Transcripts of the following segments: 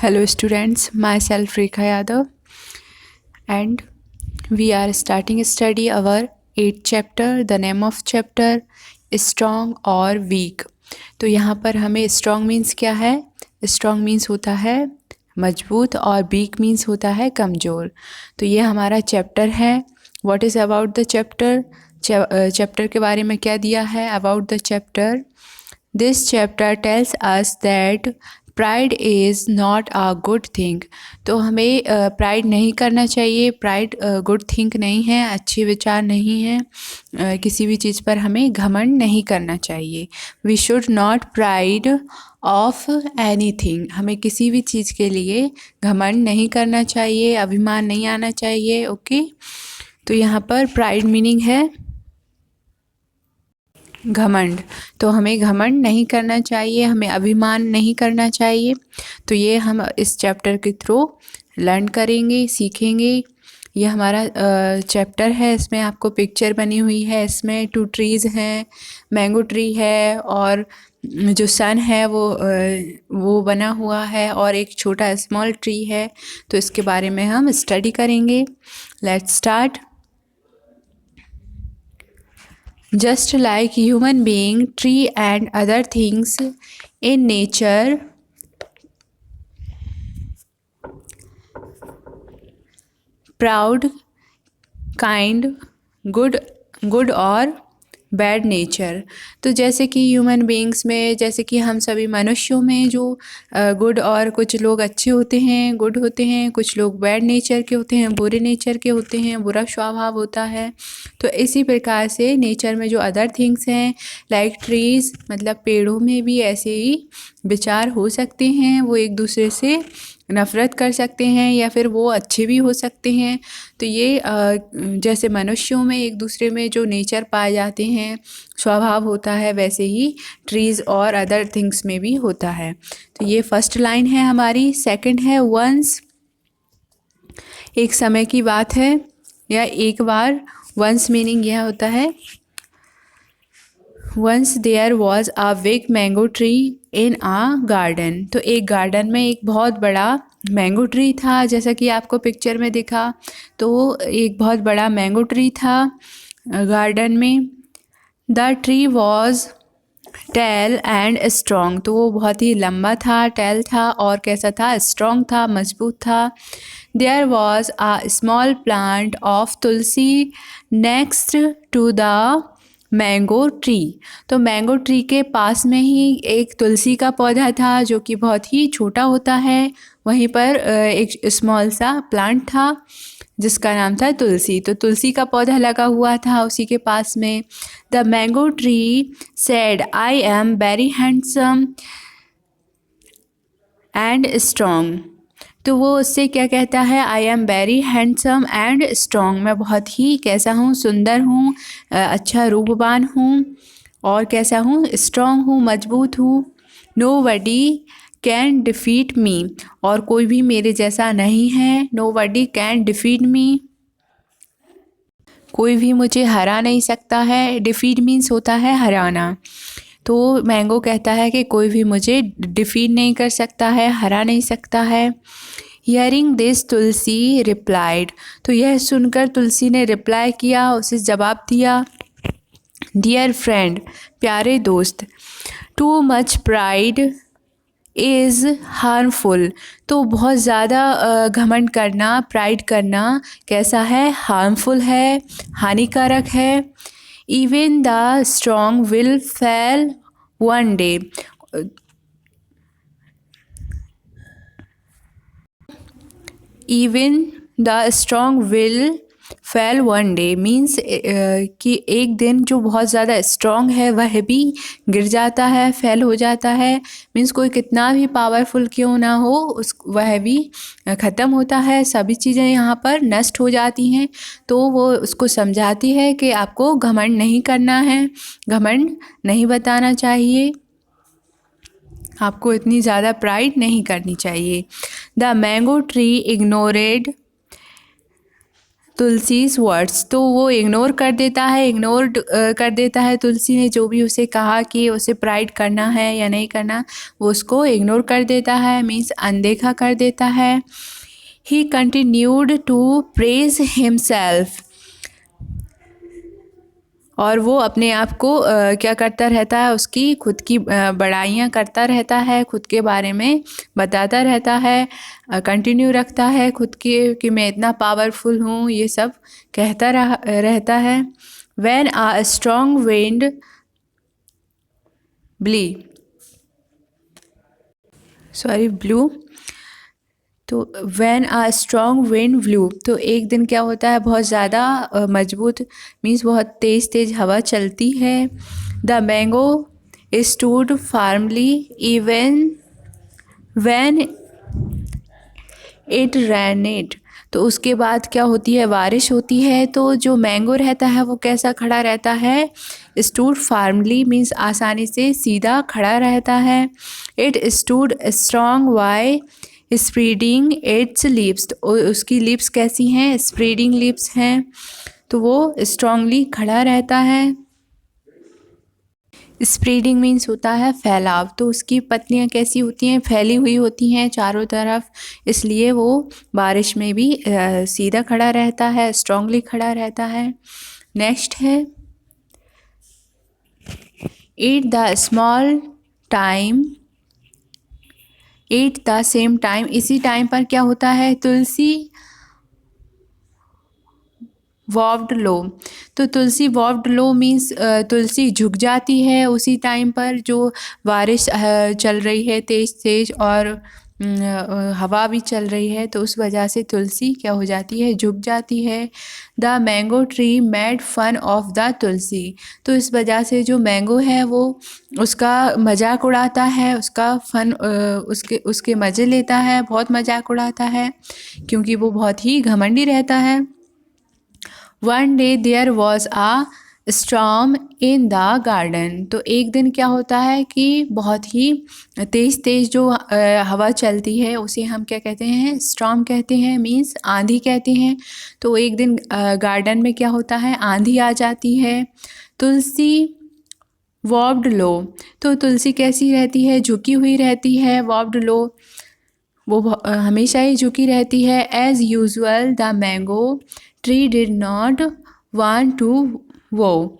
Hello students, myself Rekha Yadav and we are starting study our 8th chapter. The name of chapter strong और weak. तो यहाँ पर हमें strong means क्या है? Strong means होता है मजबूत और weak means होता है कमज़ोर. तो ये हमारा चैप्टर है. What is about the chapter? Chapter के बारे में क्या दिया है? About the chapter. This chapter tells us that pride is not a good thing. तो हमें प्राइड नहीं करना चाहिए. प्राइड गुड थिंग नहीं है, अच्छे विचार नहीं है. किसी भी चीज़ पर हमें घमंड नहीं करना चाहिए. We should not pride of anything. हमें किसी भी चीज़ के लिए घमंड नहीं करना चाहिए, अभिमान नहीं आना चाहिए. ओके, तो यहाँ पर प्राइड मीनिंग है घमंड. तो हमें घमंड नहीं करना चाहिए, हमें अभिमान नहीं करना चाहिए. तो ये हम इस चैप्टर के थ्रू लर्न करेंगे, सीखेंगे. ये हमारा चैप्टर है. इसमें आपको पिक्चर बनी हुई है. इसमें 2 ट्रीज़ हैं, मैंगो ट्री है और जो सन है वो बना हुआ है और एक छोटा स्मॉल ट्री है. तो इसके बारे में हम स्टडी करेंगे. Let's start. Just like human being, tree and other things in nature proud, kind, good और बैड नेचर. तो जैसे कि ह्यूमन बीइंग्स में, जैसे कि हम सभी मनुष्यों में जो गुड और कुछ लोग अच्छे होते हैं, गुड होते हैं, कुछ लोग बैड नेचर के होते हैं, बुरे नेचर के होते हैं, बुरा स्वभाव होता है. तो इसी प्रकार से नेचर में जो अदर थिंग्स हैं लाइक ट्रीज़, मतलब पेड़ों में भी ऐसे ही विचार हो सकते हैं. वो एक दूसरे से नफ़रत कर सकते हैं या फिर वो अच्छे भी हो सकते हैं. तो ये जैसे मनुष्यों में एक दूसरे में जो नेचर पाए जाते हैं, स्वभाव होता है, वैसे ही ट्रीज़ और अदर थिंग्स में भी होता है. तो ये फर्स्ट लाइन है हमारी. सेकंड है वंस. एक समय की बात है या एक बार. वंस मीनिंग यह होता है once there was a big mango tree in a garden. तो एक गार्डन में एक बहुत बड़ा मैंगो ट्री था, जैसा कि आपको पिक्चर में दिखा. तो एक बहुत बड़ा मैंगो ट्री था गार्डन में. The tree was tall and strong. तो वो बहुत ही लंबा था, टेल था और कैसा था, स्ट्रॉन्ग था, मजबूत था. There was a small plant of tulsi next to the mango tree. तो मैंगो ट्री के पास में ही एक तुलसी का पौधा था जो कि बहुत ही छोटा होता है. वहीं पर एक स्मॉल सा प्लांट था जिसका नाम था तुलसी. तो तुलसी का पौधा लगा हुआ था उसी के पास में. The mango tree said I am very handsome and strong. तो वो उससे क्या कहता है, I am very handsome and strong. मैं बहुत ही कैसा हूँ, सुंदर हूँ, अच्छा रूपवान हूँ और कैसा हूँ, स्ट्रॉन्ग हूँ, मजबूत हूँ. नोबडी कैन डिफीट मी. और कोई भी मेरे जैसा नहीं है. नोबडी कैन डिफीट मी. कोई भी मुझे हरा नहीं सकता है. डिफीट मीन्स होता है हराना. तो मैंगो कहता है कि कोई भी मुझे डिफीट नहीं कर सकता है, हरा नहीं सकता है. Hearing this Tulsi replied. तो यह सुनकर तुलसी ने रिप्लाई किया, उसे जवाब दिया. डियर फ्रेंड, प्यारे दोस्त. Too much pride is harmful. तो बहुत ज़्यादा घमंड करना, प्राइड करना कैसा है, हार्मफुल है, हानिकारक है. Even the strong will fail one day. Even the strong will fail one day means कि एक दिन जो बहुत ज़्यादा स्ट्रॉन्ग है वह भी गिर जाता है, फेल हो जाता है. मीन्स कोई कितना भी पावरफुल क्यों ना हो, वह भी ख़त्म होता है. सभी चीज़ें यहाँ पर नष्ट हो जाती हैं. तो वो उसको समझाती है कि आपको घमंड नहीं करना है, घमंड नहीं बताना चाहिए, आपको इतनी ज़्यादा प्राइड नहीं करनी चाहिए. The mango tree ignored. तुलसी's वर्ड्स, तो वो इग्नोर कर देता है, इग्नोर कर देता है तुलसी ने जो भी उसे कहा कि उसे प्राइड करना है या नहीं करना, वो उसको इग्नोर कर देता है, मीन्स अनदेखा कर देता है। He continued to praise himself, और वो अपने आप को क्या करता रहता है, उसकी खुद की बड़ाइयाँ करता रहता है, खुद के बारे में बताता रहता है, कंटिन्यू रखता है खुद के कि मैं इतना पावरफुल हूँ, ये सब कहता रहता है। When a strong wind blew, तो when a strong wind blew, तो एक दिन क्या होता है, बहुत ज़्यादा मजबूत मीन्स बहुत तेज़ तेज़ हवा चलती है। The mango stood firmly even when it rained, तो उसके बाद क्या होती है, बारिश होती है, तो जो मैंगो रहता है वो कैसा खड़ा रहता है, स्टूड फार्मली मीन्स आसानी से सीधा खड़ा रहता है। It stood strong why spreading it's lips, तो उसकी लिप्स कैसी हैं, स्प्रेडिंग लिप्स हैं, तो वो स्ट्रांगली खड़ा रहता है। स्प्रेडिंग मीन्स होता है फैलाव, तो उसकी पत्तियाँ कैसी होती हैं, फैली हुई होती हैं चारों तरफ, इसलिए वो बारिश में भी सीधा खड़ा रहता है, स्ट्रांगली खड़ा रहता है। नेक्स्ट है at the small time, at the same time, इसी टाइम पर क्या होता है, तुलसी वॉव्ड लो, तो तुलसी वॉव्ड लो मीन्स तुलसी झुक जाती है उसी टाइम पर जो बारिश चल रही है तेज़ तेज़, और हवा भी चल रही है, तो उस वजह से तुलसी क्या हो जाती है, झुक जाती है। The mango tree made fun of the Tulsi, तो इस वजह से जो मैंगो है वो उसका मजाक उड़ाता है, उसका फन उसके मज़े लेता है, बहुत मजाक उड़ाता है क्योंकि वो बहुत ही घमंडी रहता है। One day there was a storm in the garden, तो एक दिन क्या होता है कि बहुत ही तेज़ तेज़ जो हवा चलती है उसे हम क्या कहते हैं, स्टॉर्म कहते हैं, मीन्स आंधी कहते हैं। तो एक दिन गार्डन में क्या होता है, आंधी आ जाती है। तुलसी वॉब्ड लो, तो तुलसी कैसी रहती है, झुकी हुई रहती है, वॉब्ड लो वो हमेशा ही झुकी रहती है। As usual the mango tree did not want to वो,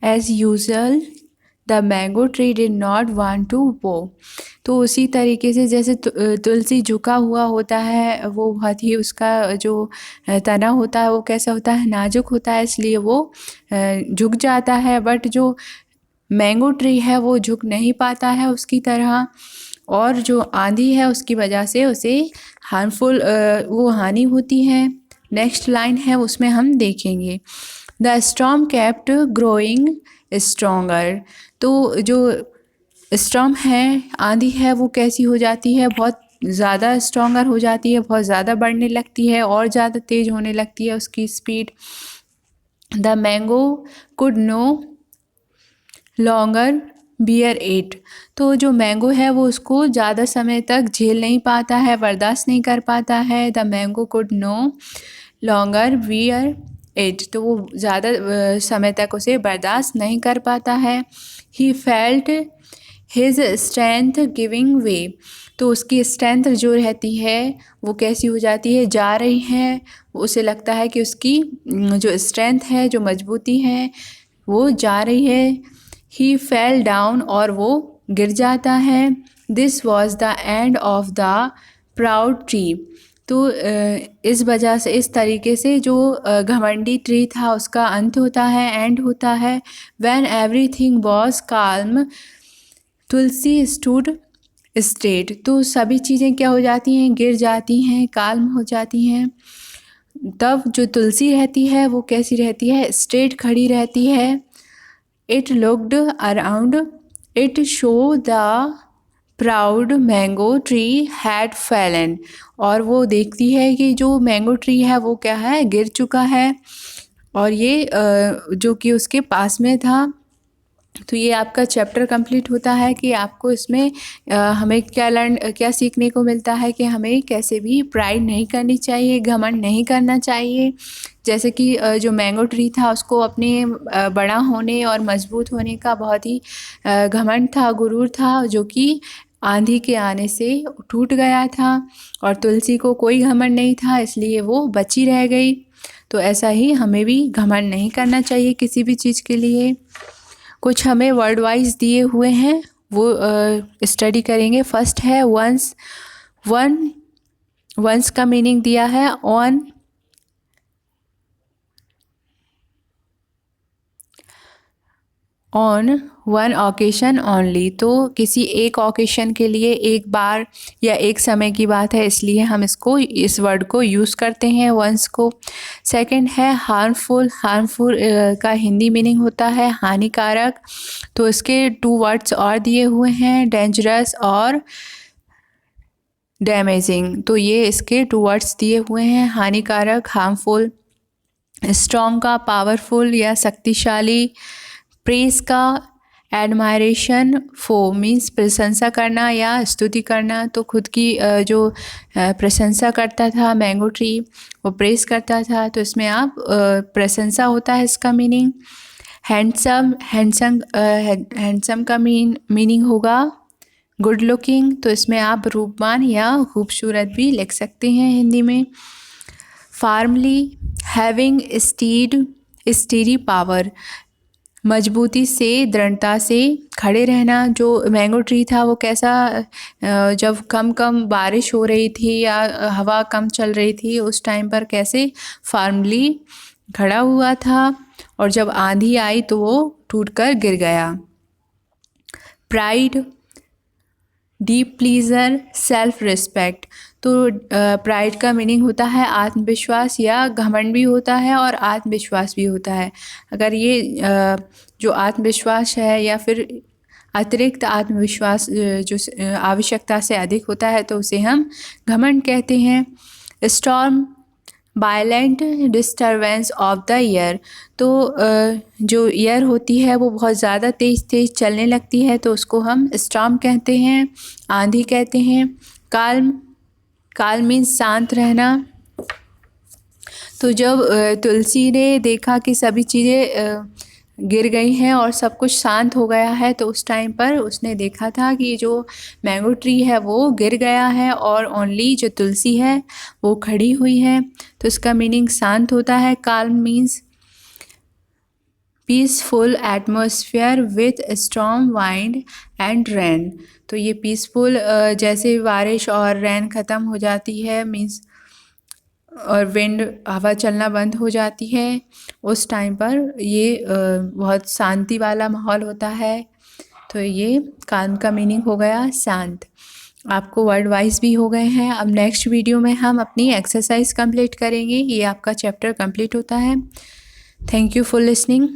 as usual the mango tree did not want to वो, तो उसी तरीके से जैसे तुलसी झुका हुआ होता है, वो बहुत ही उसका जो तना होता है वो कैसा होता है, नाजुक होता है, इसलिए वो झुक जाता है, बट जो मैंगो ट्री है वो झुक नहीं पाता है उसकी तरह, और जो आंधी है उसकी वजह से उसे हार्मफुल वो हानि होती है। नेक्स्ट लाइन है उसमें हम देखेंगे the storm kept growing stronger, तो जो स्टॉर्म है, आंधी है, वो कैसी हो जाती है, बहुत ज़्यादा स्ट्रोंगर हो जाती है, बहुत ज़्यादा बढ़ने लगती है और ज़्यादा तेज़ होने लगती है उसकी speed. The mango could no longer bear it, तो जो मैंगो है वो उसको ज़्यादा समय तक झेल नहीं पाता है, बर्दाश्त नहीं कर पाता है। The mango could no longer bear it, तो वो ज़्यादा समय तक उसे बर्दाश्त नहीं कर पाता है। He felt his strength giving वे, तो उसकी स्ट्रेंथ जो रहती है वो कैसी हो जाती है, जा रही है, उसे लगता है कि उसकी जो स्ट्रेंथ है, जो मजबूती है, वो जा रही है। ही फेल डाउन, और वो गिर जाता है। This was the end of the proud tree, तो इस वजह से, इस तरीके से जो घमंडी ट्री था उसका अंत होता है, एंड होता है। When everything was calm Tulsi stood straight, तो सभी चीज़ें क्या हो जाती हैं, गिर जाती हैं, काल्म हो जाती हैं। तब जो तुलसी रहती है वो कैसी रहती है, स्ट्रेट खड़ी रहती है। It looked around it show the proud mango tree had Fallon, और वो देखती है कि जो मैंगो ट्री है वो क्या है, गिर चुका है, और ये जो कि उसके पास में था तो ये आपका चैप्टर कंप्लीट होता है कि आपको इसमें हमें क्या सीखने को मिलता है कि हमें कैसे भी प्राइड नहीं करनी चाहिए, घमंड नहीं करना चाहिए। जैसे कि जो मैंगो ट्री था उसको अपने बड़ा होने और मजबूत होने का बहुत ही घमंड था, गुरूर था, जो कि आंधी के आने से टूट गया था। और तुलसी को कोई घमंड नहीं था, इसलिए वो बची रह गई। तो ऐसा ही हमें भी घमंड नहीं करना चाहिए किसी भी चीज़ के लिए। कुछ हमें वर्ड वाइज दिए हुए हैं, वो स्टडी करेंगे। फर्स्ट है वंस। वंस का मीनिंग दिया है ऑन वन ओकेशन ओनली। तो किसी एक ओकेशन के लिए, एक बार या एक समय की बात है, इसलिए हम इस वर्ड को यूज़ करते हैं, वंस को। सेकंड है हार्मफुल। हार्मफुल का हिंदी मीनिंग होता है हानिकारक। तो इसके 2 वर्ड्स और दिए हुए हैं, डेंजरस और डैमेजिंग। तो ये इसके 2 वर्ड्स दिए हुए हैं, हानिकारक, हार्मफुल। स्ट्रॉन्ग का पावरफुल या शक्तिशाली। प्रेज का एडमायरेशन। फो मीन्स प्रशंसा करना या स्तुति करना। तो खुद की जो प्रशंसा करता था मैंगो ट्री, वो प्रेज करता था, तो इसमें आप प्रशंसा होता है इसका मीनिंग। हैंडसम। हैंडसम का मीनिंग होगा गुड लुकिंग। तो इसमें आप रूपवान या खूबसूरत भी लिख सकते हैं हिंदी में। फार्मली। Having steady power. मजबूती से, दृढ़ता से खड़े रहना। जो मैंगो ट्री था वो कैसा, जब कम बारिश हो रही थी या हवा कम चल रही थी, उस टाइम पर कैसे फार्मली खड़ा हुआ था, और जब आंधी आई तो वो टूटकर गिर गया। Pride, deep pleaser, self respect. तो प्राइड का मीनिंग होता है आत्मविश्वास, या घमंड भी होता है और आत्मविश्वास भी होता है। अगर ये जो आत्मविश्वास है या फिर अतिरिक्त आत्मविश्वास जो आवश्यकता से अधिक होता है, तो उसे हम घमंड कहते हैं। Storm, violent disturbance of the year. तो जो ईयर होती है वो बहुत ज़्यादा तेज़ चलने लगती है, तो उसको हम स्टॉर्म कहते हैं, आंधी कहते हैं। काल्म मीन्स शांत रहना। तो जब तुलसी ने देखा कि सभी चीज़ें गिर गई हैं और सब कुछ शांत हो गया है, तो उस टाइम पर उसने देखा था कि जो मैंगो ट्री है वो गिर गया है और ओनली जो तुलसी है वो खड़ी हुई है। तो इसका मीनिंग शांत होता है। Calm means peaceful atmosphere with strong wind and rain. तो ये पीसफुल, जैसे बारिश और रेन ख़त्म हो जाती है, मीन्स और विंड, हवा चलना बंद हो जाती है, उस टाइम पर ये बहुत शांति वाला माहौल होता है। तो ये काल्म का मीनिंग हो गया शांत। आपको वर्ड वाइज भी हो गए हैं। अब नेक्स्ट वीडियो में हम अपनी एक्सरसाइज कंप्लीट करेंगे। ये आपका चैप्टर कंप्लीट होता है। Thank you for listening.